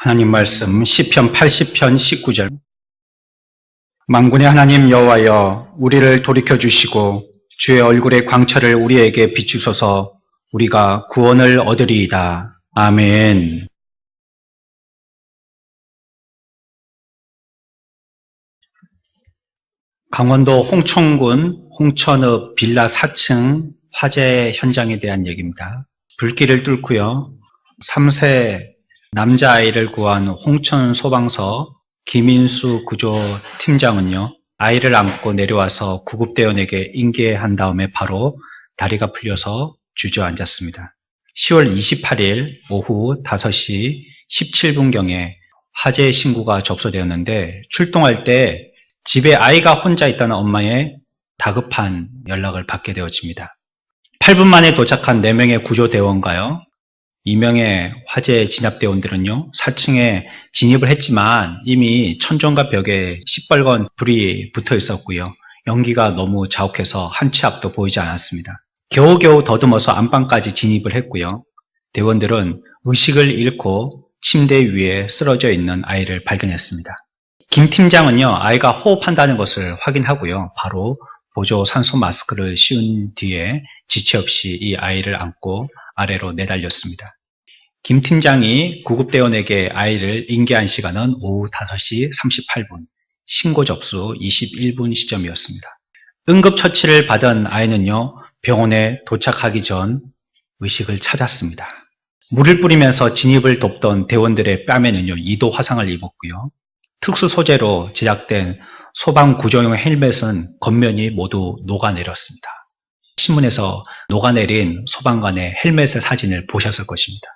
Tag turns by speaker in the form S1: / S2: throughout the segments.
S1: 하나님 말씀 시편 80편 19절. 만군의 하나님 여호와여, 우리를 돌이켜 주시고 주의 얼굴의 광채를 우리에게 비추소서. 우리가 구원을 얻으리이다. 아멘. 강원도 홍천군 홍천읍 빌라 4층 화재 현장에 대한 얘기입니다. 불길을 뚫고요, 3세 남자아이를 구한 홍천 소방서 김인수 구조팀장은요, 아이를 안고 내려와서 구급대원에게 인계한 다음에 바로 다리가 풀려서 주저앉았습니다. 10월 28일 오후 5시 17분경에 화재 신고가 접수되었는데, 출동할 때 집에 아이가 혼자 있다는 엄마의 다급한 연락을 받게 되어집니다. 8분 만에 도착한 4명의 구조대원과요, 2명의 화재 진압대원들은요, 4층에 진입을 했지만 이미 천정과 벽에 시뻘건 불이 붙어 있었고요, 연기가 너무 자욱해서 한 치 앞도 보이지 않았습니다. 겨우겨우 더듬어서 안방까지 진입을 했고요, 대원들은 의식을 잃고 침대 위에 쓰러져 있는 아이를 발견했습니다. 김 팀장은요, 아이가 호흡한다는 것을 확인하고요, 바로 보조 산소 마스크를 씌운 뒤에 지체 없이 이 아이를 안고 아래로 내달렸습니다. 김 팀장이 구급대원에게 아이를 인계한 시간은 오후 5시 38분, 신고 접수 21분 시점이었습니다. 응급처치를 받은 아이는요, 병원에 도착하기 전 의식을 찾았습니다. 물을 뿌리면서 진입을 돕던 대원들의 뺨에는요, 2도 화상을 입었고요, 특수 소재로 제작된 소방 구조용 헬멧은 겉면이 모두 녹아내렸습니다. 신문에서 녹아내린 소방관의 헬멧의 사진을 보셨을 것입니다.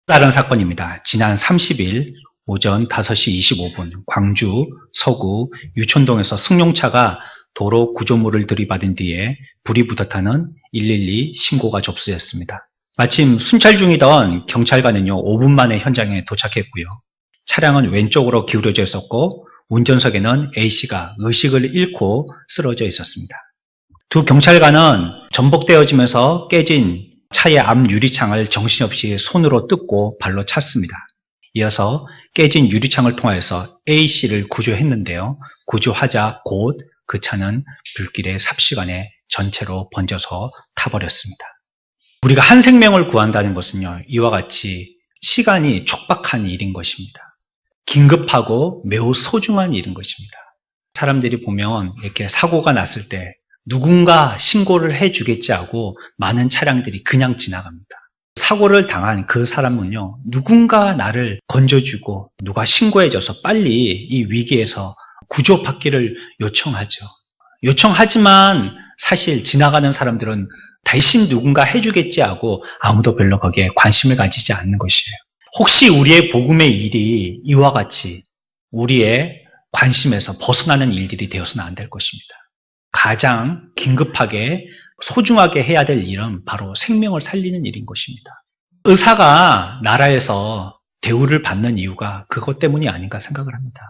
S1: 다른 사건입니다. 지난 30일 오전 5시 25분 광주 서구 유촌동에서 승용차가 도로 구조물을 들이받은 뒤에 불이 붙었다는 112 신고가 접수됐습니다. 마침 순찰 중이던 경찰관은요, 5분 만에 현장에 도착했고요, 차량은 왼쪽으로 기울어져 있었고 운전석에는 A씨가 의식을 잃고 쓰러져 있었습니다. 두 경찰관은 전복되어지면서 깨진 차의 앞 유리창을 정신없이 손으로 뜯고 발로 찼습니다. 이어서 깨진 유리창을 통하여서 A씨를 구조했는데요, 구조하자 곧 그 차는 불길의 삽시간에 전체로 번져서 타버렸습니다. 우리가 한 생명을 구한다는 것은요, 이와 같이 시간이 촉박한 일인 것입니다. 긴급하고 매우 소중한 일인 것입니다. 사람들이 보면 이렇게 사고가 났을 때 누군가 신고를 해주겠지 하고 많은 차량들이 그냥 지나갑니다. 사고를 당한 그 사람은요, 누군가 나를 건져주고 누가 신고해줘서 빨리 이 위기에서 구조받기를 요청하죠. 요청하지만 사실 지나가는 사람들은 대신 누군가 해주겠지 하고 아무도 별로 거기에 관심을 가지지 않는 것이에요. 혹시 우리의 복음의 일이 이와 같이 우리의 관심에서 벗어나는 일들이 되어서는 안 될 것입니다. 가장 긴급하게 소중하게 해야 될 일은 바로 생명을 살리는 일인 것입니다. 의사가 나라에서 대우를 받는 이유가 그것 때문이 아닌가 생각을 합니다.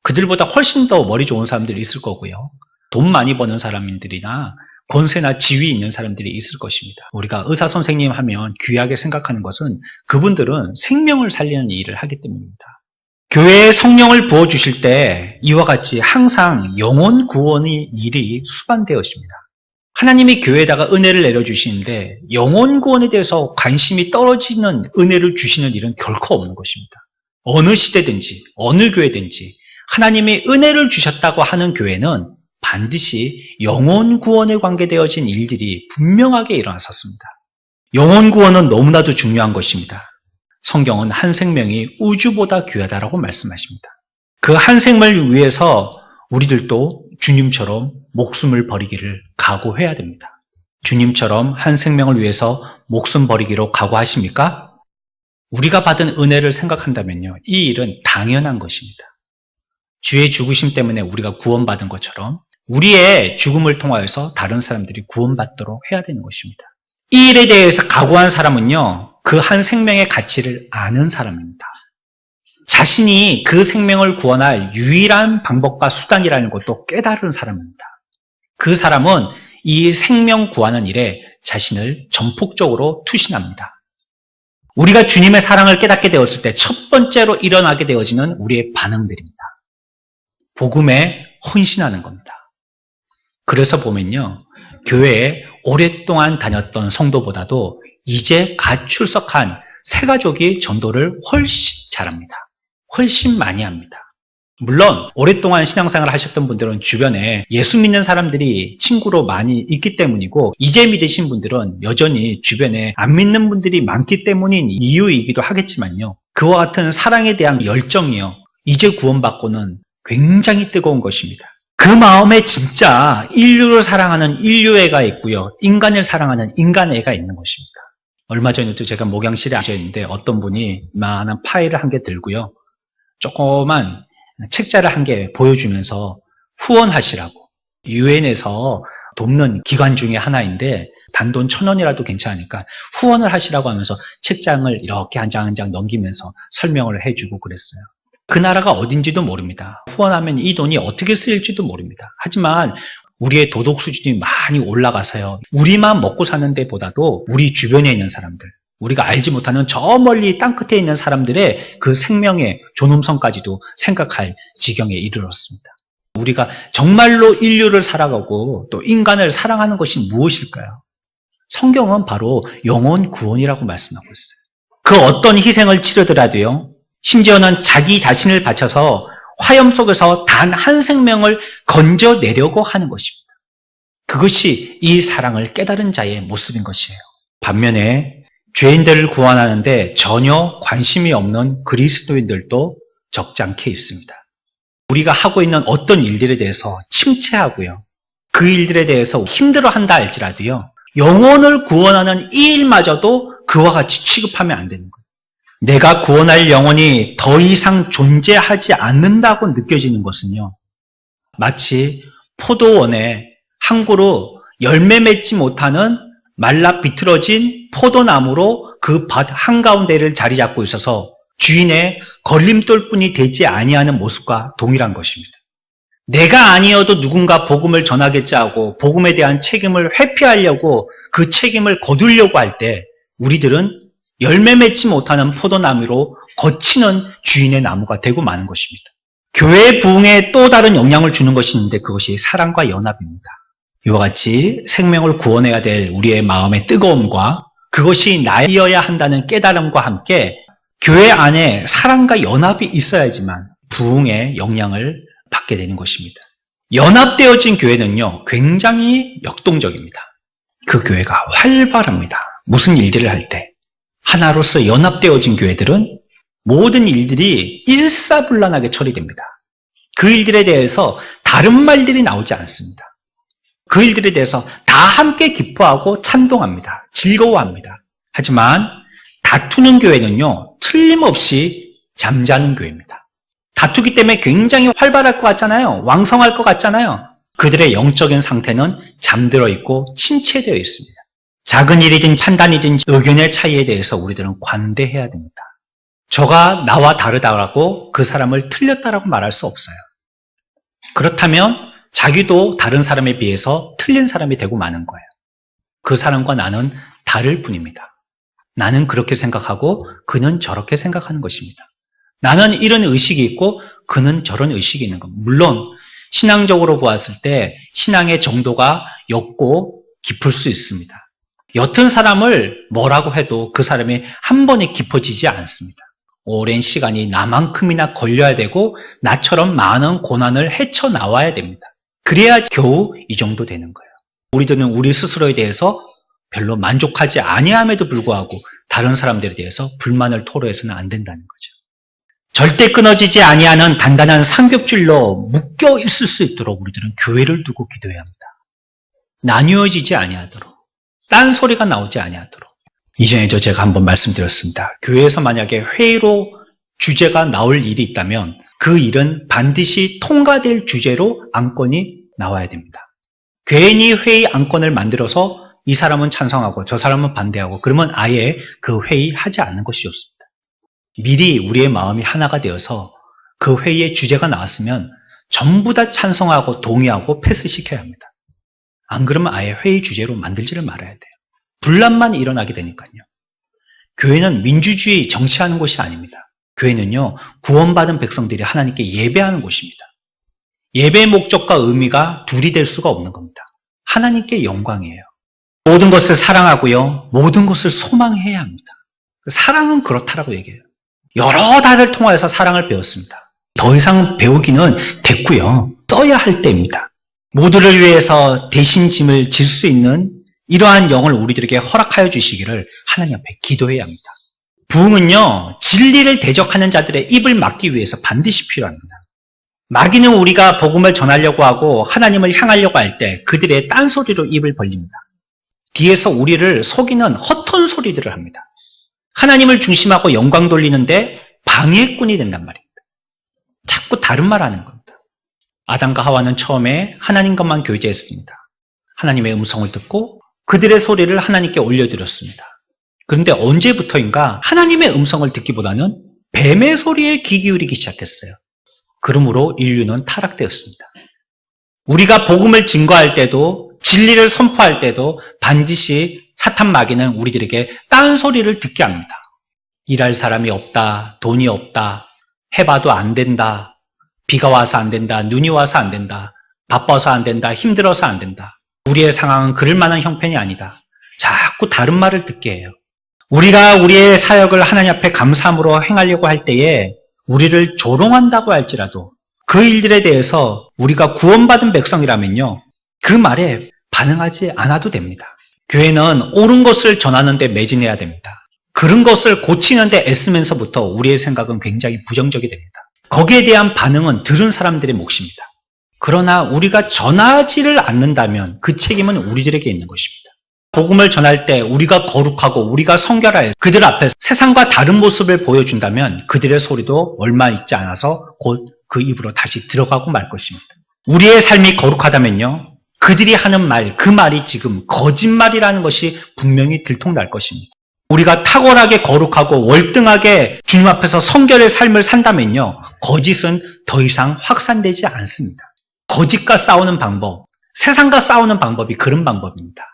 S1: 그들보다 훨씬 더 머리 좋은 사람들이 있을 거고요, 돈 많이 버는 사람들이나 권세나 지위 있는 사람들이 있을 것입니다. 우리가 의사 선생님 하면 귀하게 생각하는 것은 그분들은 생명을 살리는 일을 하기 때문입니다. 교회에 성령을 부어주실 때 이와 같이 항상 영혼 구원의 일이 수반되었습니다. 하나님이 교회에다가 은혜를 내려주시는데 영혼 구원에 대해서 관심이 떨어지는 은혜를 주시는 일은 결코 없는 것입니다. 어느 시대든지 어느 교회든지 하나님이 은혜를 주셨다고 하는 교회는 반드시 영혼 구원에 관계되어진 일들이 분명하게 일어났었습니다. 영혼 구원은 너무나도 중요한 것입니다. 성경은 한 생명이 우주보다 귀하다라고 말씀하십니다. 그 한 생명을 위해서 우리들도 주님처럼 목숨을 버리기를 각오해야 됩니다. 주님처럼 한 생명을 위해서 목숨 버리기로 각오하십니까? 우리가 받은 은혜를 생각한다면요, 이 일은 당연한 것입니다. 주의 죽으심 때문에 우리가 구원받은 것처럼 우리의 죽음을 통하여서 다른 사람들이 구원받도록 해야 되는 것입니다. 이 일에 대해서 각오한 사람은요, 그 한 생명의 가치를 아는 사람입니다. 자신이 그 생명을 구원할 유일한 방법과 수단이라는 것도 깨달은 사람입니다. 그 사람은 이 생명 구하는 일에 자신을 전폭적으로 투신합니다. 우리가 주님의 사랑을 깨닫게 되었을 때 첫 번째로 일어나게 되어지는 우리의 반응들입니다. 복음에 헌신하는 겁니다. 그래서 보면요, 교회에 오랫동안 다녔던 성도보다도 이제 갓 출석한 새 가족이 전도를 훨씬 잘합니다. 훨씬 많이 합니다. 물론 오랫동안 신앙생활을 하셨던 분들은 주변에 예수 믿는 사람들이 친구로 많이 있기 때문이고, 이제 믿으신 분들은 여전히 주변에 안 믿는 분들이 많기 때문인 이유이기도 하겠지만요, 그와 같은 사랑에 대한 열정이요, 이제 구원받고는 굉장히 뜨거운 것입니다. 그 마음에 진짜 인류를 사랑하는 인류애가 있고요, 인간을 사랑하는 인간애가 있는 것입니다. 얼마 전에도 제가 목양실에 앉아있는데 어떤 분이 이만한 파일을 한 개 들고요, 조그만 책자를 한 개 보여주면서 후원하시라고, 유엔에서 돕는 기관 중에 하나인데 단돈 1,000원이라도 괜찮으니까 후원을 하시라고 하면서 책장을 이렇게 한 장 한 장 넘기면서 설명을 해주고 그랬어요. 그 나라가 어딘지도 모릅니다. 후원하면 이 돈이 어떻게 쓰일지도 모릅니다. 하지만 우리의 도덕 수준이 많이 올라가서요, 우리만 먹고 사는 데보다도 우리 주변에 있는 사람들, 우리가 알지 못하는 저 멀리 땅끝에 있는 사람들의 그 생명의 존엄성까지도 생각할 지경에 이르렀습니다. 우리가 정말로 인류를 살아가고 또 인간을 사랑하는 것이 무엇일까요? 성경은 바로 영혼 구원이라고 말씀하고 있어요. 그 어떤 희생을 치르더라도요, 심지어는 자기 자신을 바쳐서 화염 속에서 단 한 생명을 건져내려고 하는 것입니다. 그것이 이 사랑을 깨달은 자의 모습인 것이에요. 반면에 죄인들을 구원하는데 전혀 관심이 없는 그리스도인들도 적잖게 있습니다. 우리가 하고 있는 어떤 일들에 대해서 침체하고요, 그 일들에 대해서 힘들어한다 할지라도요, 영혼을 구원하는 이 일마저도 그와 같이 취급하면 안 되는 거예요. 내가 구원할 영혼이 더 이상 존재하지 않는다고 느껴지는 것은요, 마치 포도원에 한 그루 열매 맺지 못하는 말라 비틀어진 포도나무로 그 밭 한가운데를 자리 잡고 있어서 주인의 걸림돌뿐이 되지 아니하는 모습과 동일한 것입니다. 내가 아니어도 누군가 복음을 전하겠지 하고 복음에 대한 책임을 회피하려고 그 책임을 거두려고 할 때 우리들은 열매 맺지 못하는 포도나무로 거치는 주인의 나무가 되고 마는 것입니다. 교회의 부흥에 또 다른 영향을 주는 것이 있는데 그것이 사랑과 연합입니다. 이와 같이 생명을 구원해야 될 우리의 마음의 뜨거움과 그것이 나이어야 한다는 깨달음과 함께 교회 안에 사랑과 연합이 있어야지만 부흥의 영향을 받게 되는 것입니다. 연합되어진 교회는요, 굉장히 역동적입니다. 그 교회가 활발합니다. 무슨 일들을 할 때. 하나로서 연합되어진 교회들은 모든 일들이 일사불란하게 처리됩니다. 그 일들에 대해서 다른 말들이 나오지 않습니다. 그 일들에 대해서 다 함께 기뻐하고 찬동합니다. 즐거워합니다. 하지만 다투는 교회는요, 틀림없이 잠자는 교회입니다. 다투기 때문에 굉장히 활발할 것 같잖아요. 왕성할 것 같잖아요. 그들의 영적인 상태는 잠들어 있고 침체되어 있습니다. 작은 일이든 판단이든 의견의 차이에 대해서 우리들은 관대해야 됩니다. 저가 나와 다르다고 그 사람을 틀렸다라고 말할 수 없어요. 그렇다면 자기도 다른 사람에 비해서 틀린 사람이 되고 마는 거예요. 그 사람과 나는 다를 뿐입니다. 나는 그렇게 생각하고 그는 저렇게 생각하는 것입니다. 나는 이런 의식이 있고 그는 저런 의식이 있는 겁니다. 물론 신앙적으로 보았을 때 신앙의 정도가 옅고 깊을 수 있습니다. 옅은 사람을 뭐라고 해도 그 사람이 한 번에 깊어지지 않습니다. 오랜 시간이 나만큼이나 걸려야 되고 나처럼 많은 고난을 헤쳐나와야 됩니다. 그래야 겨우 이 정도 되는 거예요. 우리들은 우리 스스로에 대해서 별로 만족하지 아니함에도 불구하고 다른 사람들에 대해서 불만을 토로해서는 안 된다는 거죠. 절대 끊어지지 아니하는 단단한 삼겹줄로 묶여 있을 수 있도록 우리들은 교회를 두고 기도해야 합니다. 나뉘어지지 아니하도록, 딴 소리가 나오지 아니하도록. 이전에도 제가 한번 말씀드렸습니다. 교회에서 만약에 회의로 주제가 나올 일이 있다면 그 일은 반드시 통과될 주제로 안건이 나와야 됩니다. 괜히 회의 안건을 만들어서 이 사람은 찬성하고 저 사람은 반대하고 그러면 아예 그 회의 하지 않는 것이 좋습니다. 미리 우리의 마음이 하나가 되어서 그 회의의 주제가 나왔으면 전부 다 찬성하고 동의하고 패스시켜야 합니다. 안 그러면 아예 회의 주제로 만들지를 말아야 돼요. 분란만 일어나게 되니까요. 교회는 민주주의 정치하는 곳이 아닙니다. 교회는요, 구원받은 백성들이 하나님께 예배하는 곳입니다. 예배의 목적과 의미가 둘이 될 수가 없는 겁니다. 하나님께 영광이에요. 모든 것을 사랑하고요, 모든 것을 소망해야 합니다. 사랑은 그렇다라고 얘기해요. 여러 달을 통해서 사랑을 배웠습니다. 더 이상 배우기는 됐고요. 써야 할 때입니다. 모두를 위해서 대신 짐을 질 수 있는 이러한 영을 우리들에게 허락하여 주시기를 하나님 앞에 기도해야 합니다. 부흥은요, 진리를 대적하는 자들의 입을 막기 위해서 반드시 필요합니다. 마귀는 우리가 복음을 전하려고 하고 하나님을 향하려고 할 때 그들의 딴소리로 입을 벌립니다. 뒤에서 우리를 속이는 헛된 소리들을 합니다. 하나님을 중심하고 영광 돌리는데 방해꾼이 된단 말입니다. 자꾸 다른 말 하는 겁니다. 아담과 하와는 처음에 하나님과만 교제했습니다. 하나님의 음성을 듣고 그들의 소리를 하나님께 올려드렸습니다. 그런데 언제부터인가 하나님의 음성을 듣기보다는 뱀의 소리에 귀 기울이기 시작했어요. 그러므로 인류는 타락되었습니다. 우리가 복음을 증거할 때도 진리를 선포할 때도 반드시 사탄 마귀는 우리들에게 딴 소리를 듣게 합니다. 일할 사람이 없다, 돈이 없다, 해봐도 안 된다, 비가 와서 안 된다, 눈이 와서 안 된다, 바빠서 안 된다, 힘들어서 안 된다. 우리의 상황은 그럴 만한 형편이 아니다. 자꾸 다른 말을 듣게 해요. 우리가 우리의 사역을 하나님 앞에 감사함으로 행하려고 할 때에 우리를 조롱한다고 할지라도 그 일들에 대해서 우리가 구원받은 백성이라면요, 그 말에 반응하지 않아도 됩니다. 교회는 옳은 것을 전하는 데 매진해야 됩니다. 그런 것을 고치는 데 애쓰면서부터 우리의 생각은 굉장히 부정적이 됩니다. 거기에 대한 반응은 들은 사람들의 몫입니다. 그러나 우리가 전하지를 않는다면 그 책임은 우리들에게 있는 것입니다. 복음을 전할 때 우리가 거룩하고 우리가 성결하여 그들 앞에서 세상과 다른 모습을 보여준다면 그들의 소리도 얼마 있지 않아서 곧 그 입으로 다시 들어가고 말 것입니다. 우리의 삶이 거룩하다면요, 그들이 하는 말, 그 말이 지금 거짓말이라는 것이 분명히 들통날 것입니다. 우리가 탁월하게 거룩하고 월등하게 주님 앞에서 성결의 삶을 산다면요, 거짓은 더 이상 확산되지 않습니다. 거짓과 싸우는 방법, 세상과 싸우는 방법이 그런 방법입니다.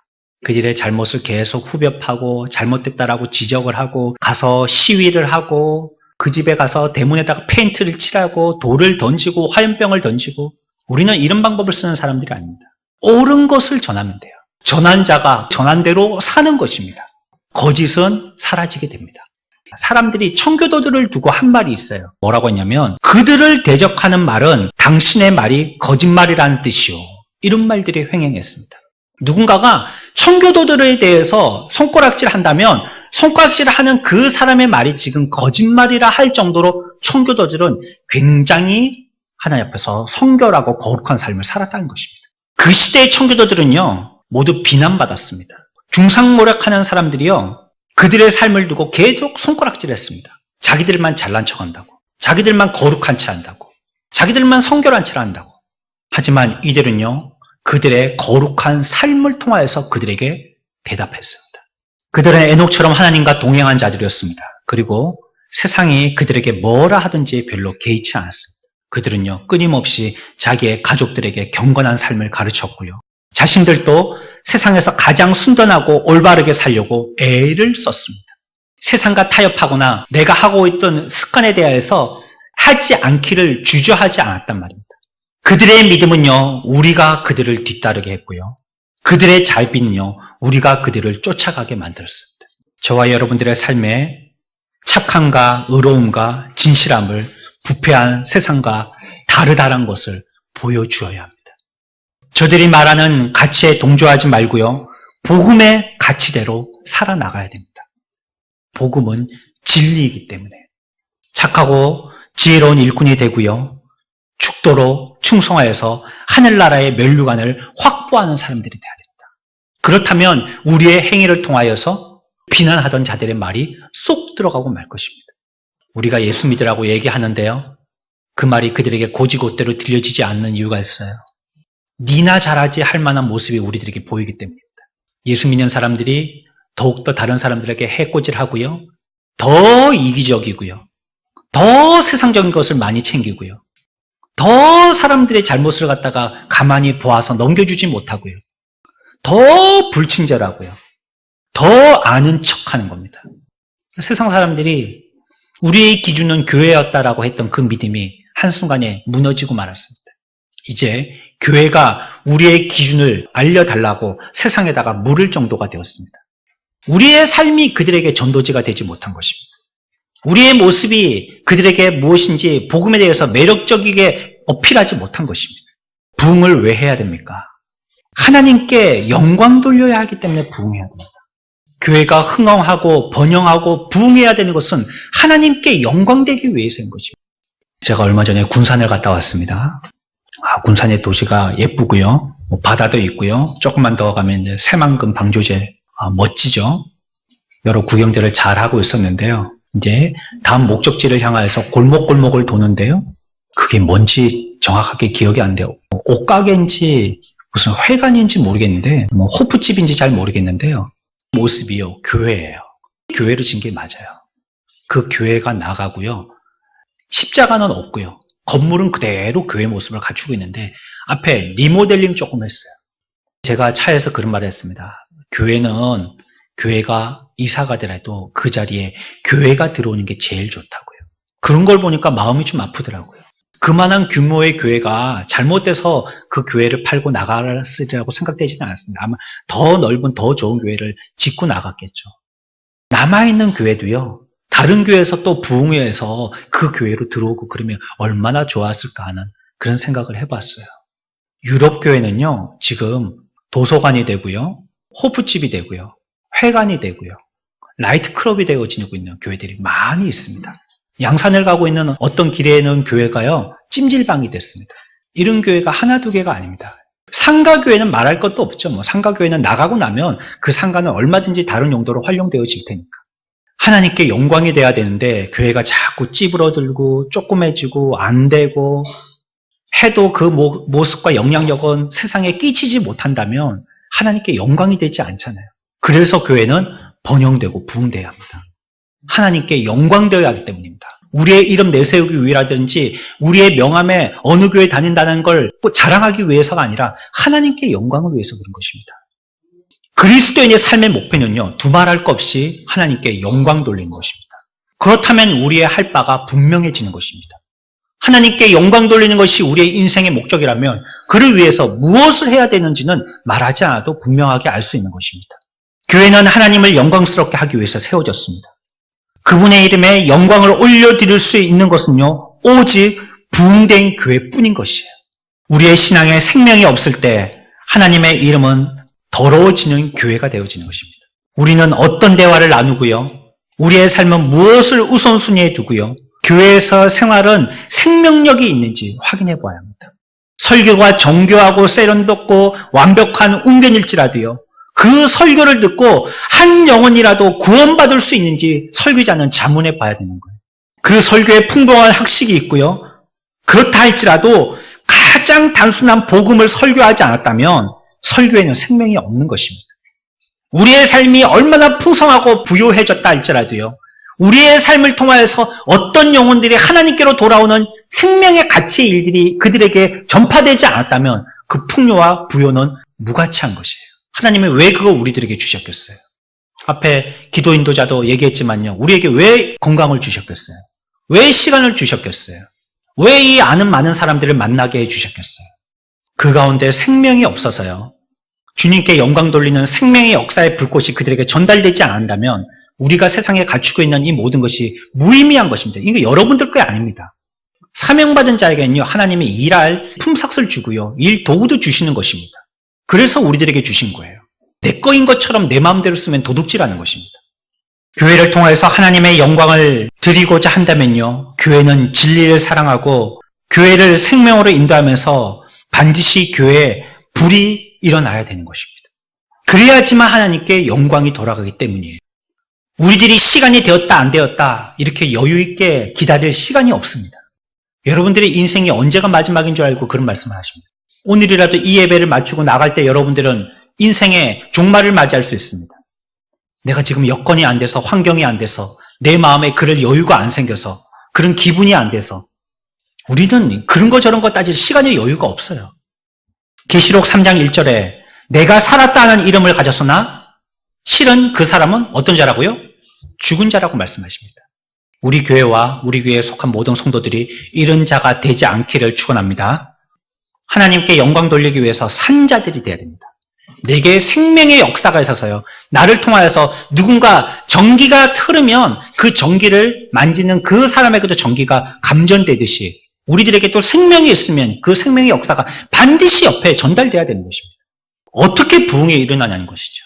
S1: 그들의 잘못을 계속 후벼파고 잘못됐다라고 지적을 하고 가서 시위를 하고 그 집에 가서 대문에다가 페인트를 칠하고 돌을 던지고 화염병을 던지고, 우리는 이런 방법을 쓰는 사람들이 아닙니다. 옳은 것을 전하면 돼요. 전한 자가 전한 대로 사는 것입니다. 거짓은 사라지게 됩니다. 사람들이 청교도들을 두고 한 말이 있어요. 뭐라고 했냐면, 그들을 대적하는 말은 당신의 말이 거짓말이라는 뜻이요, 이런 말들이 횡행했습니다. 누군가가 청교도들에 대해서 손가락질 한다면 손가락질 하는 그 사람의 말이 지금 거짓말이라 할 정도로 청교도들은 굉장히 하나님 앞에서 성결하고 거룩한 삶을 살았다는 것입니다. 그 시대의 청교도들은요, 모두 비난받았습니다. 중상모략하는 사람들이요, 그들의 삶을 두고 계속 손가락질했습니다. 자기들만 잘난 척한다고, 자기들만 거룩한 채 한다고, 자기들만 성결한 채를 한다고. 하지만 이들은요, 그들의 거룩한 삶을 통하여서 그들에게 대답했습니다. 그들은 에녹처럼 하나님과 동행한 자들이었습니다. 그리고 세상이 그들에게 뭐라 하든지 별로 개의치 않았습니다. 그들은요, 끊임없이 자기의 가족들에게 경건한 삶을 가르쳤고요, 자신들도 세상에서 가장 순전하고 올바르게 살려고 애를 썼습니다. 세상과 타협하거나 내가 하고 있던 습관에 대해서 하지 않기를 주저하지 않았단 말입니다. 그들의 믿음은요, 우리가 그들을 뒤따르게 했고요, 그들의 자비는요, 우리가 그들을 쫓아가게 만들었습니다. 저와 여러분들의 삶에 착함과 의로움과 진실함을 부패한 세상과 다르다란 것을 보여주어야 합니다. 저들이 말하는 가치에 동조하지 말고요, 복음의 가치대로 살아나가야 됩니다. 복음은 진리이기 때문에 착하고 지혜로운 일꾼이 되고요, 축도로 충성하여서 하늘나라의 면류관을 확보하는 사람들이 되어야 됩니다. 그렇다면 우리의 행위를 통하여서 비난하던 자들의 말이 쏙 들어가고 말 것입니다. 우리가 예수 믿으라고 얘기하는데요, 그 말이 그들에게 고지곳대로 들려지지 않는 이유가 있어요. 니나 잘하지 할 만한 모습이 우리들에게 보이기 때문입니다. 예수 믿는 사람들이 더욱더 다른 사람들에게 해코지하고요, 더 이기적이고요, 더 세상적인 것을 많이 챙기고요, 더 사람들의 잘못을 갖다가 가만히 보아서 넘겨주지 못하고요, 더 불친절하고요, 더 아는 척하는 겁니다. 세상 사람들이 우리의 기준은 교회였다라고 했던 그 믿음이 한순간에 무너지고 말았습니다. 이제 교회가 우리의 기준을 알려달라고 세상에다가 물을 정도가 되었습니다. 우리의 삶이 그들에게 전도지가 되지 못한 것입니다. 우리의 모습이 그들에게 무엇인지 복음에 대해서 매력적이게 어필하지 못한 것입니다. 부흥을 왜 해야 됩니까? 하나님께 영광 돌려야 하기 때문에 부흥해야 됩니다. 교회가 흥황하고 번영하고 부흥해야 되는 것은 하나님께 영광되기 위해서인 것입니다. 제가 얼마 전에 군산을 갔다 왔습니다. 군산의 도시가 예쁘고요. 바다도 있고요. 조금만 더 가면 이제 새만금 방조제 멋지죠. 여러 구경들을 잘 하고 있었는데요. 이제 다음 목적지를 향하여서 골목골목을 도는데요. 그게 뭔지 정확하게 기억이 안 돼요. 옷가게인지 무슨 회관인지 모르겠는데 호프집인지 잘 모르겠는데요. 모습이요. 교회예요. 교회를 진 게 맞아요. 그 교회가 나가고요. 십자가는 없고요. 건물은 그대로 교회 모습을 갖추고 있는데 앞에 리모델링 조금 했어요. 제가 차에서 그런 말을 했습니다. 교회가 이사가 되더라도 그 자리에 교회가 들어오는 게 제일 좋다고요. 그런 걸 보니까 마음이 좀 아프더라고요. 그만한 규모의 교회가 잘못돼서 그 교회를 팔고 나갔으리라고 생각되지는 않았습니다. 아마 더 넓은 더 좋은 교회를 짓고 나갔겠죠. 남아있는 교회도요. 다른 교회에서 또 부흥회에서 그 교회로 들어오고 그러면 얼마나 좋았을까 하는 그런 생각을 해봤어요. 유럽 교회는요. 지금 도서관이 되고요. 호프집이 되고요. 회관이 되고요. 라이트 클럽이 되어지고 있는 교회들이 많이 있습니다. 양산을 가고 있는 어떤 길에는 교회가요. 찜질방이 됐습니다. 이런 교회가 하나 두 개가 아닙니다. 상가교회는 말할 것도 없죠. 상가교회는 나가고 나면 그 상가는 얼마든지 다른 용도로 활용되어질 테니까. 하나님께 영광이 돼야 되는데 교회가 자꾸 찌부러들고 조그매지고 안 되고 해도 그 모습과 영향력은 세상에 끼치지 못한다면 하나님께 영광이 되지 않잖아요. 그래서 교회는 번영되고 부흥돼야 합니다. 하나님께 영광되어야 하기 때문입니다. 우리의 이름 내세우기 위해라든지 우리의 명함에 어느 교회 다닌다는 걸 자랑하기 위해서가 아니라 하나님께 영광을 위해서 그런 것입니다. 그리스도인의 삶의 목표는요. 두말할 것 없이 하나님께 영광 돌리는 것입니다. 그렇다면 우리의 할 바가 분명해지는 것입니다. 하나님께 영광 돌리는 것이 우리의 인생의 목적이라면 그를 위해서 무엇을 해야 되는지는 말하지 않아도 분명하게 알 수 있는 것입니다. 교회는 하나님을 영광스럽게 하기 위해서 세워졌습니다. 그분의 이름에 영광을 올려드릴 수 있는 것은요. 오직 부흥된 교회뿐인 것이에요. 우리의 신앙에 생명이 없을 때 하나님의 이름은 더러워지는 교회가 되어지는 것입니다. 우리는 어떤 대화를 나누고요. 우리의 삶은 무엇을 우선순위에 두고요. 교회에서 생활은 생명력이 있는지 확인해 봐야 합니다. 설교가 정교하고 세련됐고 완벽한 웅변일지라도요. 그 설교를 듣고 한 영혼이라도 구원받을 수 있는지 설교자는 자문해 봐야 되는 거예요. 그 설교에 풍부한 학식이 있고요. 그렇다 할지라도 가장 단순한 복음을 설교하지 않았다면 설교에는 생명이 없는 것입니다. 우리의 삶이 얼마나 풍성하고 부유해졌다 할지라도요. 우리의 삶을 통하여서 어떤 영혼들이 하나님께로 돌아오는 생명의 가치의 일들이 그들에게 전파되지 않았다면 그 풍요와 부요는 무가치한 것이에요. 하나님은 왜 그거 우리들에게 주셨겠어요? 앞에 기도 인도자도 얘기했지만요. 우리에게 왜 건강을 주셨겠어요? 왜 시간을 주셨겠어요? 왜 이 아는 많은 사람들을 만나게 해주셨겠어요? 그 가운데 생명이 없어서요. 주님께 영광 돌리는 생명의 역사의 불꽃이 그들에게 전달되지 않는다면 우리가 세상에 갖추고 있는 이 모든 것이 무의미한 것입니다. 이게 여러분들 게 아닙니다. 사명받은 자에게는요. 하나님이 일할 품삯을 주고요. 일 도구도 주시는 것입니다. 그래서 우리들에게 주신 거예요. 내 거인 것처럼 내 마음대로 쓰면 도둑질하는 것입니다. 교회를 통해서 하나님의 영광을 드리고자 한다면요. 교회는 진리를 사랑하고 교회를 생명으로 인도하면서 반드시 교회에 불이 일어나야 되는 것입니다. 그래야지만 하나님께 영광이 돌아가기 때문이에요. 우리들이 시간이 되었다 안 되었다 이렇게 여유 있게 기다릴 시간이 없습니다. 여러분들의 인생이 언제가 마지막인 줄 알고 그런 말씀을 하십니다. 오늘이라도 이 예배를 마치고 나갈 때 여러분들은 인생의 종말을 맞이할 수 있습니다. 내가 지금 여건이 안 돼서 환경이 안 돼서 내 마음에 그럴 여유가 안 생겨서 그런 기분이 안 돼서 우리는 그런 거 저런 거 따질 시간의 여유가 없어요. 계시록 3장 1절에 내가 살았다는 이름을 가졌으나 실은 그 사람은 어떤 자라고요? 죽은 자라고 말씀하십니다. 우리 교회와 우리 교회에 속한 모든 성도들이 이런 자가 되지 않기를 축원합니다. 하나님께 영광 돌리기 위해서 산 자들이 되어야 됩니다. 내게 생명의 역사가 있어서요. 나를 통하여서 누군가 전기가 흐르면 그 전기를 만지는 그 사람에게도 전기가 감전되듯이 우리들에게 또 생명이 있으면 그 생명의 역사가 반드시 옆에 전달돼야 되는 것입니다. 어떻게 부흥이 일어나냐는 것이죠.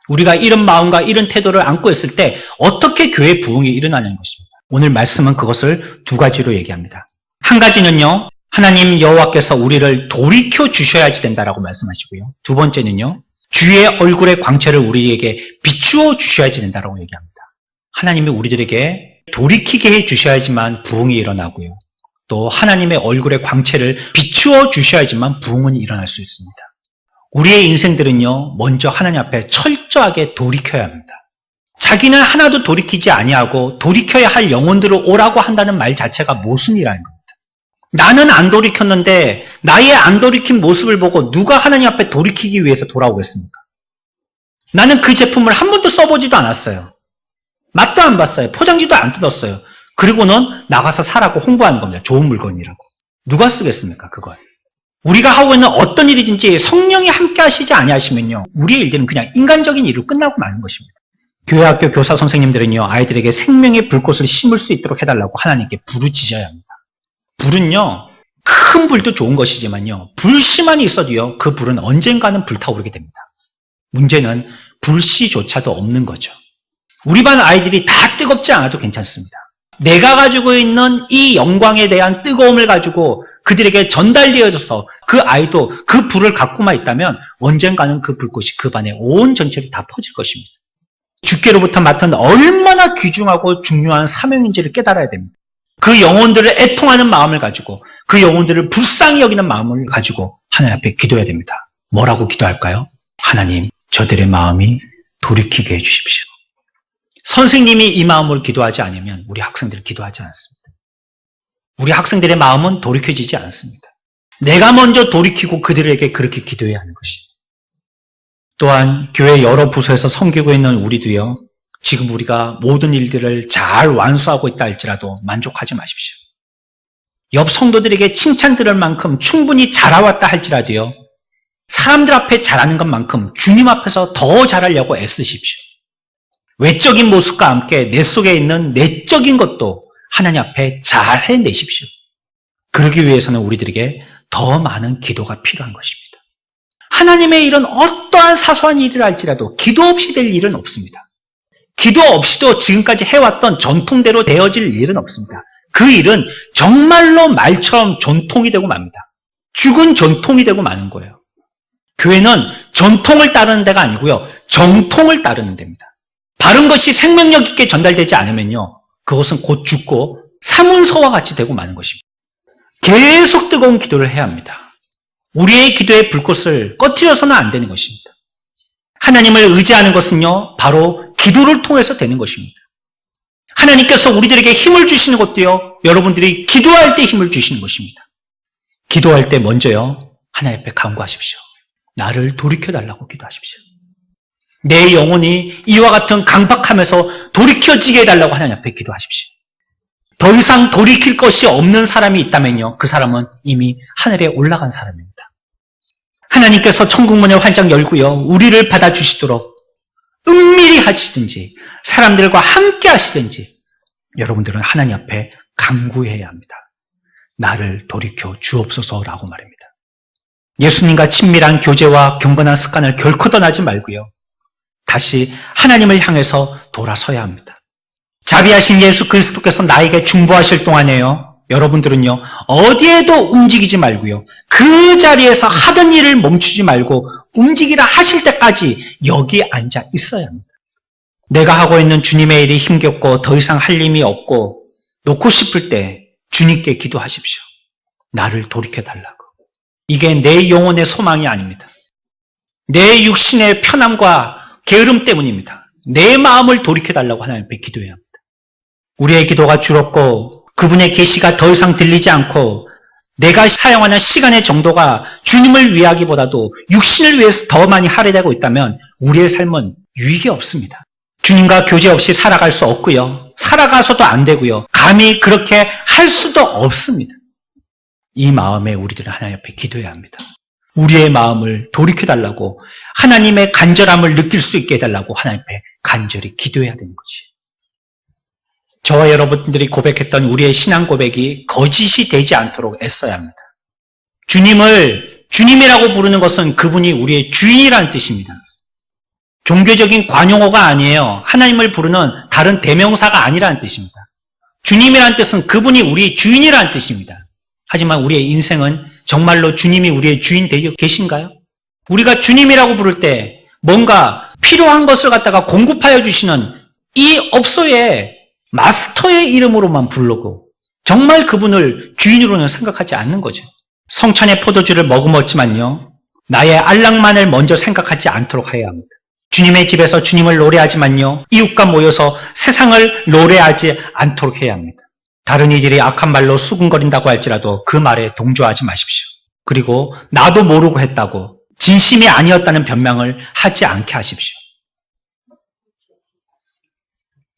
S1: 우리가 이런 마음과 이런 태도를 안고 있을 때 어떻게 교회 부흥이 일어나냐는 것입니다. 오늘 말씀은 그것을 두 가지로 얘기합니다. 한 가지는요, 하나님 여호와께서 우리를 돌이켜 주셔야지 된다라고 말씀하시고요. 두 번째는요, 주의 얼굴의 광채를 우리에게 비추어 주셔야지 된다라고 얘기합니다. 하나님이 우리들에게 돌이키게 해 주셔야지만 부흥이 일어나고요. 또 하나님의 얼굴의 광채를 비추어 주셔야지만 부흥은 일어날 수 있습니다. 우리의 인생들은요, 먼저 하나님 앞에 철저하게 돌이켜야 합니다. 자기는 하나도 돌이키지 아니하고 돌이켜야 할 영혼들을 오라고 한다는 말 자체가 모순이라는 겁니다. 나는 안 돌이켰는데 나의 안 돌이킨 모습을 보고 누가 하나님 앞에 돌이키기 위해서 돌아오겠습니까? 나는 그 제품을 한 번도 써보지도 않았어요. 맛도 안 봤어요. 포장지도 안 뜯었어요. 그리고는 나가서 사라고 홍보하는 겁니다. 좋은 물건이라고. 누가 쓰겠습니까, 그걸? 우리가 하고 있는 어떤 일이든지 성령이 함께 하시지 아니하시면요, 우리의 일들은 그냥 인간적인 일로 끝나고 마는 것입니다. 교회학교 교사 선생님들은요, 아이들에게 생명의 불꽃을 심을 수 있도록 해달라고 하나님께 부르짖어야 합니다. 불은요, 큰 불도 좋은 것이지만요, 불씨만 있어도요, 그 불은 언젠가는 불타오르게 됩니다. 문제는 불씨조차도 없는 거죠. 우리 반 아이들이 다 뜨겁지 않아도 괜찮습니다. 내가 가지고 있는 이 영광에 대한 뜨거움을 가지고 그들에게 전달되어져서 그 아이도 그 불을 갖고만 있다면 언젠가는 그 불꽃이 그 반에 온 전체로 다 퍼질 것입니다. 주께로부터 맡은 얼마나 귀중하고 중요한 사명인지를 깨달아야 됩니다. 그 영혼들을 애통하는 마음을 가지고 그 영혼들을 불쌍히 여기는 마음을 가지고 하나님 앞에 기도해야 됩니다. 뭐라고 기도할까요? 하나님, 저들의 마음이 돌이키게 해주십시오. 선생님이 이 마음으로 기도하지 않으면 우리 학생들은 기도하지 않습니다. 우리 학생들의 마음은 돌이켜지지 않습니다. 내가 먼저 돌이키고 그들에게 그렇게 기도해야 하는 것입니다. 또한 교회 여러 부서에서 섬기고 있는 우리도요, 지금 우리가 모든 일들을 잘 완수하고 있다 할지라도 만족하지 마십시오. 옆 성도들에게 칭찬 들을 만큼 충분히 잘해왔다 할지라도요, 사람들 앞에 잘하는 것만큼 주님 앞에서 더 잘하려고 애쓰십시오. 외적인 모습과 함께 내 속에 있는 내적인 것도 하나님 앞에 잘 해내십시오. 그러기 위해서는 우리들에게 더 많은 기도가 필요한 것입니다. 하나님의 일은 어떠한 사소한 일을 할지라도 기도 없이 될 일은 없습니다. 기도 없이도 지금까지 해왔던 전통대로 되어질 일은 없습니다. 그 일은 정말로 말처럼 전통이 되고 맙니다. 죽은 전통이 되고 마는 거예요. 교회는 전통을 따르는 데가 아니고요, 정통을 따르는 데입니다. 바른 것이 생명력 있게 전달되지 않으면요, 그것은 곧 죽고 사문서와 같이 되고 마는 것입니다. 계속 뜨거운 기도를 해야 합니다. 우리의 기도의 불꽃을 꺼트려서는 안 되는 것입니다. 하나님을 의지하는 것은요, 바로 기도를 통해서 되는 것입니다. 하나님께서 우리들에게 힘을 주시는 것도요, 여러분들이 기도할 때 힘을 주시는 것입니다. 기도할 때 먼저요, 하나님 앞에 간구하십시오. 나를 돌이켜달라고 기도하십시오. 내 영혼이 이와 같은 강박함에서 돌이켜지게 해달라고 하나님 앞에 기도하십시오. 더 이상 돌이킬 것이 없는 사람이 있다면요, 그 사람은 이미 하늘에 올라간 사람입니다. 하나님께서 천국문을 활짝 열고요, 우리를 받아주시도록 은밀히 하시든지 사람들과 함께 하시든지 여러분들은 하나님 앞에 간구해야 합니다. 나를 돌이켜 주옵소서라고 말입니다. 예수님과 친밀한 교제와 경건한 습관을 결코 떠나지 말고요, 다시 하나님을 향해서 돌아서야 합니다. 자비하신 예수 그리스도께서 나에게 중보하실 동안에요, 여러분들은요, 어디에도 움직이지 말고요, 그 자리에서 하던 일을 멈추지 말고 움직이라 하실 때까지 여기 앉아 있어야 합니다. 내가 하고 있는 주님의 일이 힘겹고 더 이상 할 힘이 없고 놓고 싶을 때 주님께 기도하십시오. 나를 돌이켜달라고. 이게 내 영혼의 소망이 아닙니다. 내 육신의 편함과 게으름 때문입니다. 내 마음을 돌이켜달라고 하나님 앞에 기도해야 합니다. 우리의 기도가 줄었고 그분의 계시가 더 이상 들리지 않고 내가 사용하는 시간의 정도가 주님을 위하기보다도 육신을 위해서 더 많이 할애되고 있다면 우리의 삶은 유익이 없습니다. 주님과 교제 없이 살아갈 수 없고요. 살아가서도 안 되고요. 감히 그렇게 할 수도 없습니다. 이 마음에 우리들은 하나님 앞에 기도해야 합니다. 우리의 마음을 돌이켜달라고, 하나님의 간절함을 느낄 수 있게 해달라고 하나님 앞에 간절히 기도해야 되는 거지. 저와 여러분들이 고백했던 우리의 신앙 고백이 거짓이 되지 않도록 애써야 합니다. 주님을 주님이라고 부르는 것은 그분이 우리의 주인이라는 뜻입니다. 종교적인 관용어가 아니에요. 하나님을 부르는 다른 대명사가 아니라는 뜻입니다. 주님이라는 뜻은 그분이 우리의 주인이라는 뜻입니다. 하지만 우리의 인생은 정말로 주님이 우리의 주인 되어 계신가요? 우리가 주님이라고 부를 때 뭔가 필요한 것을 갖다가 공급하여 주시는 이 업소의 마스터의 이름으로만 부르고 정말 그분을 주인으로는 생각하지 않는 거죠. 성찬의 포도주를 머금었지만요, 나의 안락만을 먼저 생각하지 않도록 해야 합니다. 주님의 집에서 주님을 노래하지만요, 이웃과 모여서 세상을 노래하지 않도록 해야 합니다. 다른 이들이 악한 말로 수군거린다고 할지라도 그 말에 동조하지 마십시오. 그리고 나도 모르고 했다고 진심이 아니었다는 변명을 하지 않게 하십시오.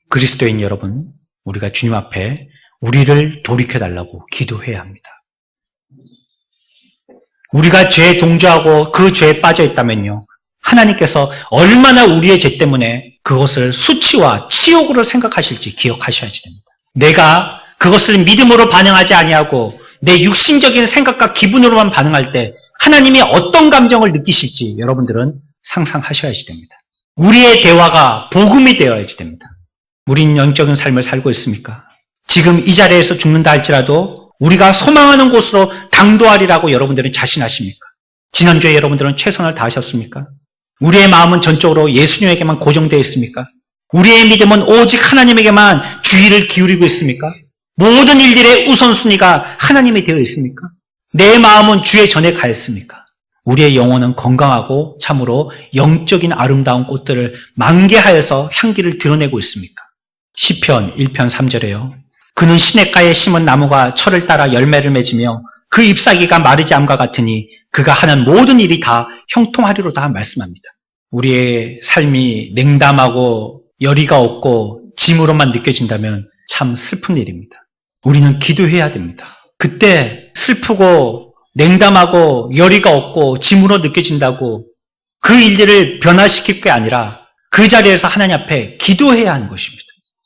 S1: 그리스도인 여러분, 우리가 주님 앞에 우리를 돌이켜달라고 기도해야 합니다. 우리가 죄에 동조하고 그 죄에 빠져 있다면요, 하나님께서 얼마나 우리의 죄 때문에 그것을 수치와 치욕으로 생각하실지 기억하셔야지 됩니다. 내가 그것을 믿음으로 반응하지 아니하고 내 육신적인 생각과 기분으로만 반응할 때 하나님이 어떤 감정을 느끼실지 여러분들은 상상하셔야지 됩니다. 우리의 대화가 복음이 되어야지 됩니다. 우린 영적인 삶을 살고 있습니까? 지금 이 자리에서 죽는다 할지라도 우리가 소망하는 곳으로 당도하리라고 여러분들은 자신하십니까? 지난주에 여러분들은 최선을 다하셨습니까? 우리의 마음은 전적으로 예수님에게만 고정되어 있습니까? 우리의 믿음은 오직 하나님에게만 주의를 기울이고 있습니까? 모든 일들의 우선순위가 하나님이 되어 있습니까? 내 마음은 주의 전에 가 있습니까? 우리의 영혼은 건강하고 참으로 영적인 아름다운 꽃들을 만개하여서 향기를 드러내고 있습니까? 시편 1편 3절에요. 그는 시냇가에 심은 나무가 철을 따라 열매를 맺으며 그 잎사귀가 마르지 않음과 같으니 그가 하는 모든 일이 다 형통하리로다 말씀합니다. 우리의 삶이 냉담하고 열의가 없고 짐으로만 느껴진다면 참 슬픈 일입니다. 우리는 기도해야 됩니다. 그때 슬프고 냉담하고 열의가 없고 짐으로 느껴진다고 그 일들을 변화시킬 게 아니라 그 자리에서 하나님 앞에 기도해야 하는 것입니다.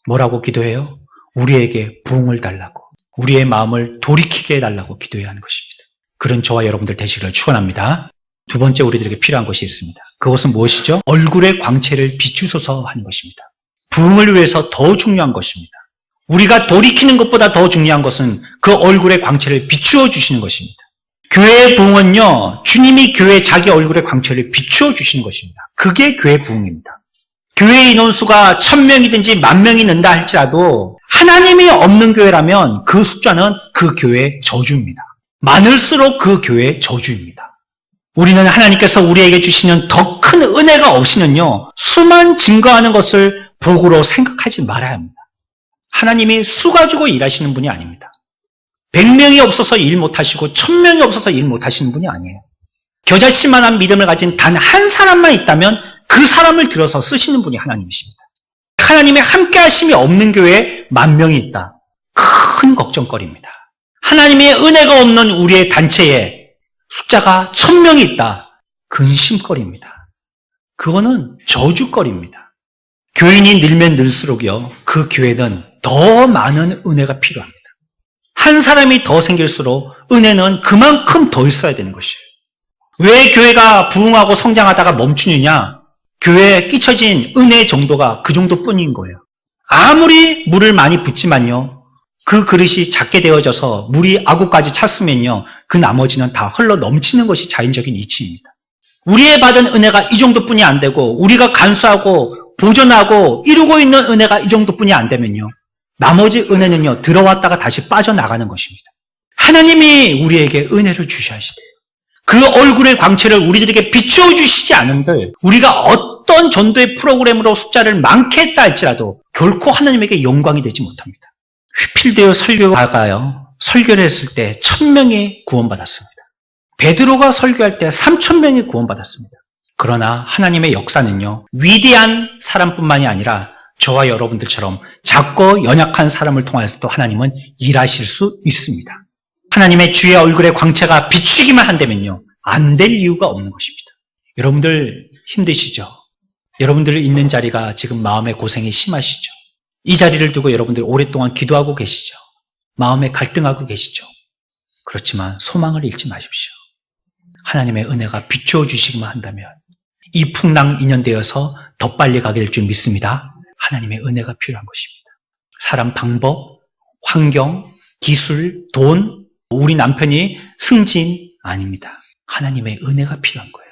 S1: 뭐라고 기도해요? 우리에게 부흥을 달라고, 우리의 마음을 돌이키게 해달라고 기도해야 하는 것입니다. 그런 저와 여러분들 되시기를 축원합니다. 두 번째 우리들에게 필요한 것이 있습니다. 그것은 무엇이죠? 얼굴의 광채를 비추소서 하는 것입니다. 부흥을 위해서 더 중요한 것입니다. 우리가 돌이키는 것보다 더 중요한 것은 그 얼굴의 광채를 비추어 주시는 것입니다. 교회의 부흥은요, 주님이 교회에 자기 얼굴의 광채를 비추어 주시는 것입니다. 그게 교회 부흥입니다. 교회 인원수가 1000명이든지 10,000명이 는다 할지라도 하나님이 없는 교회라면 그 숫자는 그 교회의 저주입니다. 많을수록 그 교회의 저주입니다. 우리는 하나님께서 우리에게 주시는 더 큰 은혜가 없이는요, 수만 증거하는 것을 복으로 생각하지 말아야 합니다. 하나님이 수 가지고 일하시는 분이 아닙니다. 100명이 없어서 일 못하시고 1000명이 없어서 일 못하시는 분이 아니에요. 겨자씨만한 믿음을 가진 단 한 사람만 있다면 그 사람을 들어서 쓰시는 분이 하나님이십니다. 하나님의 함께 하심이 없는 교회에 10,000명이 있다. 큰 걱정거리입니다. 하나님의 은혜가 없는 우리의 단체에 숫자가 1000명이 있다. 근심거리입니다. 그거는 저주거리입니다. 교인이 늘면 늘수록요, 그 교회는 더 많은 은혜가 필요합니다. 한 사람이 더 생길수록 은혜는 그만큼 더 있어야 되는 것이에요. 왜 교회가 부흥하고 성장하다가 멈추느냐? 교회에 끼쳐진 은혜의 정도가 그 정도뿐인 거예요. 아무리 물을 많이 붓지만요, 그 그릇이 작게 되어져서 물이 아구까지 찼으면요, 그 나머지는 다 흘러 넘치는 것이 자연적인 이치입니다. 우리의 받은 은혜가 이 정도뿐이 안 되고 우리가 간수하고 보존하고 이루고 있는 은혜가 이 정도뿐이 안 되면요, 나머지 은혜는요, 들어왔다가 다시 빠져나가는 것입니다. 하나님이 우리에게 은혜를 주셔야지 돼요. 그 얼굴의 광채를 우리들에게 비추어 주시지 않은들 우리가 어떤 전도의 프로그램으로 숫자를 많게 했다 할지라도 결코 하나님에게 영광이 되지 못합니다. 휘필드의 설교가요, 설교를 했을 때 1000명이 구원받았습니다. 베드로가 설교할 때 3000명이 구원받았습니다. 그러나 하나님의 역사는요, 위대한 사람뿐만이 아니라 저와 여러분들처럼 작고 연약한 사람을 통해서도 하나님은 일하실 수 있습니다. 하나님의 주의 얼굴의 광채가 비추기만 한다면요, 안 될 이유가 없는 것입니다. 여러분들 힘드시죠? 여러분들 있는 자리가 지금 마음의 고생이 심하시죠? 이 자리를 두고 여러분들 오랫동안 기도하고 계시죠? 마음에 갈등하고 계시죠? 그렇지만 소망을 잃지 마십시오. 하나님의 은혜가 비추어 주시기만 한다면 이 풍랑 인연되어서 더 빨리 가게 될 줄 믿습니다. 하나님의 은혜가 필요한 것입니다. 사람 방법, 환경, 기술, 돈, 우리 남편이 승진 아닙니다. 하나님의 은혜가 필요한 거예요.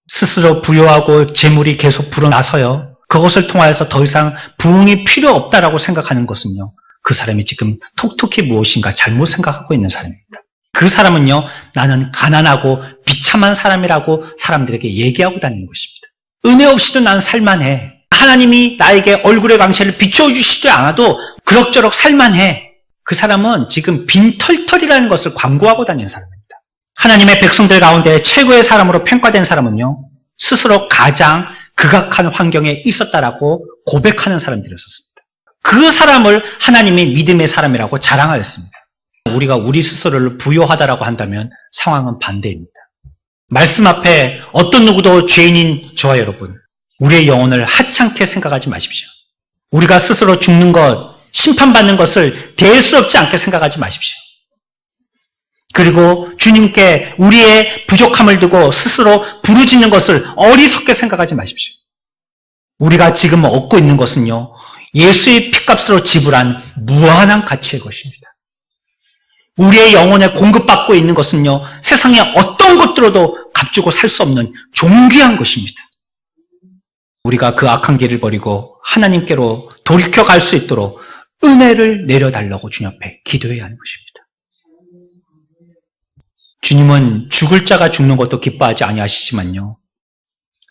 S1: 스스로 부유하고 재물이 계속 불어나서요, 그것을 통하여서 더 이상 부흥이 필요 없다라고 생각하는 것은요, 그 사람이 지금 톡톡히 무엇인가 잘못 생각하고 있는 사람입니다. 그 사람은요, 나는 가난하고 비참한 사람이라고 사람들에게 얘기하고 다니는 것입니다. 은혜 없이도 난 살만해. 하나님이 나에게 얼굴의 광채를 비추어 주시지 않아도 그럭저럭 살만해. 그 사람은 지금 빈털털이라는 것을 광고하고 다니는 사람입니다. 하나님의 백성들 가운데 최고의 사람으로 평가된 사람은요, 스스로 가장 극악한 환경에 있었다라고 고백하는 사람들이었습니다. 그 사람을 하나님이 믿음의 사람이라고 자랑하였습니다. 우리가 우리 스스로를 부요하다라고 한다면 상황은 반대입니다. 말씀 앞에 어떤 누구도 죄인인 저와 여러분, 우리의 영혼을 하찮게 생각하지 마십시오. 우리가 스스로 죽는 것, 심판받는 것을 대수롭지 않게 생각하지 마십시오. 그리고 주님께 우리의 부족함을 두고 스스로 부르짖는 것을 어리석게 생각하지 마십시오. 우리가 지금 얻고 있는 것은요, 예수의 피값으로 지불한 무한한 가치의 것입니다. 우리의 영혼에 공급받고 있는 것은요, 세상의 어떤 것들로도 값주고 살 수 없는 존귀한 것입니다. 우리가 그 악한 길을 버리고 하나님께로 돌이켜갈 수 있도록 은혜를 내려달라고 주님 앞에 기도해야 하는 것입니다. 주님은 죽을 자가 죽는 것도 기뻐하지 아니하시지만요,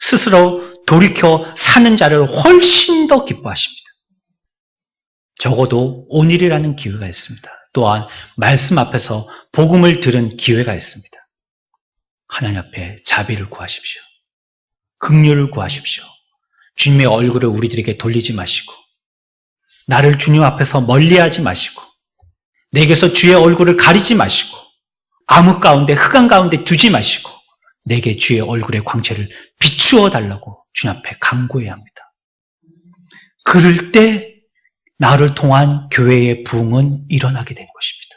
S1: 스스로 돌이켜 사는 자를 훨씬 더 기뻐하십니다. 적어도 오늘이라는 기회가 있습니다. 또한 말씀 앞에서 복음을 들은 기회가 있습니다. 하나님 앞에 자비를 구하십시오. 긍휼을 구하십시오. 주님의 얼굴을 우리들에게 돌리지 마시고, 나를 주님 앞에서 멀리하지 마시고, 내게서 주의 얼굴을 가리지 마시고, 암흑 가운데 흑암 가운데 두지 마시고, 내게 주의 얼굴의 광채를 비추어 달라고 주님 앞에 간구해야 합니다. 그럴 때 나를 통한 교회의 부흥은 일어나게 되는 것입니다.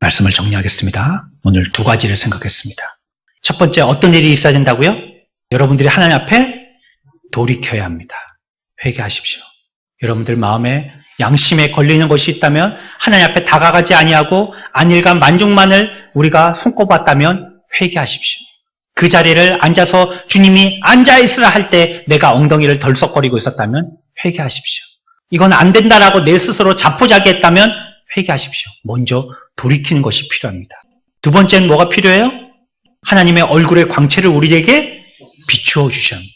S1: 말씀을 정리하겠습니다. 오늘 두 가지를 생각했습니다. 첫 번째, 어떤 일이 있어야 된다고요? 여러분들이 하나님 앞에 돌이켜야 합니다. 회개하십시오. 여러분들 마음에 양심에 걸리는 것이 있다면 하나님 앞에 다가가지 아니하고 안일과 만족만을 우리가 손꼽았다면 회개하십시오. 그 자리를 앉아서 주님이 앉아있으라 할 때 내가 엉덩이를 덜썩거리고 있었다면 회개하십시오. 이건 안 된다라고 내 스스로 자포자기했다면 회개하십시오. 먼저 돌이키는 것이 필요합니다. 두 번째는 뭐가 필요해요? 하나님의 얼굴의 광채를 우리에게 비추어 주셔야 합니다.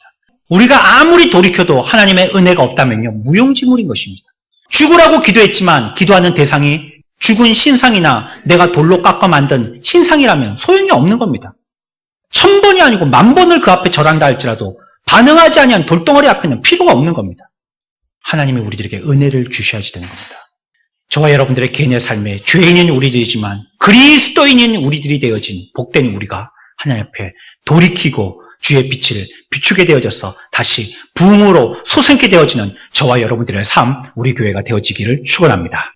S1: 우리가 아무리 돌이켜도 하나님의 은혜가 없다면요, 무용지물인 것입니다. 죽으라고 기도했지만 기도하는 대상이 죽은 신상이나 내가 돌로 깎아 만든 신상이라면 소용이 없는 겁니다. 1000번이 아니고 10,000번을 그 앞에 절한다 할지라도 반응하지 아니한 돌덩어리 앞에는 필요가 없는 겁니다. 하나님이 우리들에게 은혜를 주셔야 되는 겁니다. 저와 여러분들의 개인의 삶에 죄인인 우리들이지만 그리스도인인 우리들이 되어진 복된 우리가 하나님 앞에 돌이키고 주의 빛을 비추게 되어져서 다시 부흥으로 솟게 되어지는 저와 여러분들의 삶, 우리 교회가 되어지기를 축원합니다.